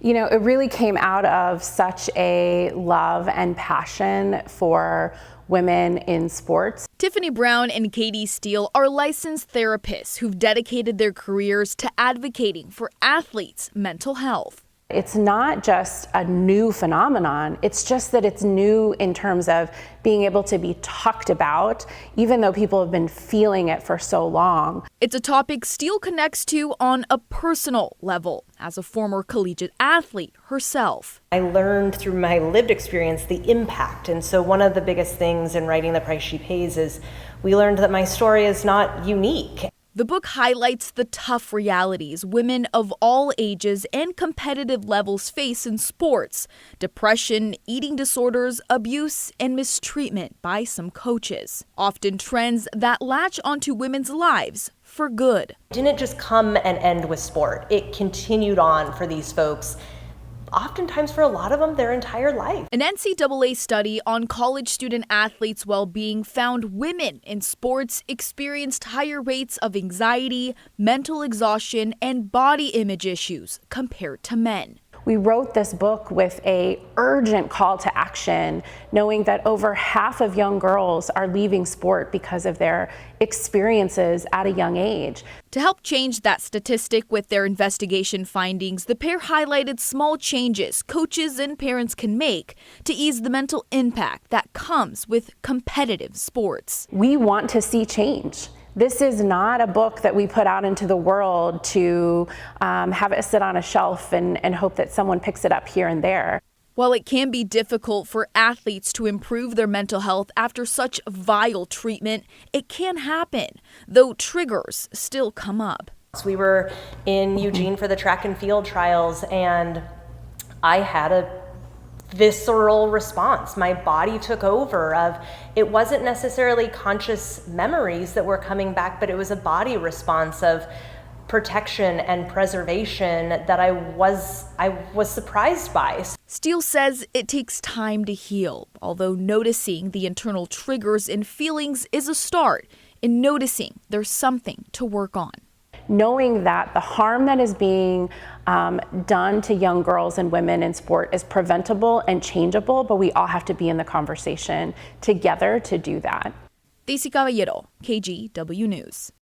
You know, it really came out of such a love and passion for women in sports. Tiffany Brown and Katie Steele are licensed therapists who've dedicated their careers to advocating for athletes' mental health. It's not just a new phenomenon, it's just that it's new in terms of being able to be talked about, even though people have been feeling it for so long. It's a topic Steele connects to on a personal level, as a former collegiate athlete herself. I learned through my lived experience the impact, and so one of the biggest things in writing The Price She Pays is we learned that my story is not unique. The book highlights the tough realities women of all ages and competitive levels face in sports: depression, eating disorders, abuse, and mistreatment by some coaches. Often trends that latch onto women's lives for good. It didn't just come and end with sport. It continued on for these folks, oftentimes for a lot of them their entire life. An NCAA study on college student athletes' well-being found women in sports experienced higher rates of anxiety, mental exhaustion, and body image issues compared to men. We wrote this book with an urgent call to action, knowing that over half of young girls are leaving sport because of their experiences at a young age. To help change that statistic with their investigation findings, the pair highlighted small changes coaches and parents can make to ease the mental impact that comes with competitive sports. We want to see change. This is not a book that we put out into the world to have it sit on a shelf and hope that someone picks it up here and there. While it can be difficult for athletes to improve their mental health after such vile treatment, it can happen, though triggers still come up. We were in Eugene for the track and field trials, and I had a visceral response. My body took over. It wasn't necessarily conscious memories that were coming back, but it was a body response of protection and preservation that I was surprised by. Steele says it takes time to heal, although noticing the internal triggers and feelings is a start in noticing there's something to work on. Knowing that the harm that is being done to young girls and women in sport is preventable and changeable, but we all have to be in the conversation together to do that. Daisy Caballero, KGW News.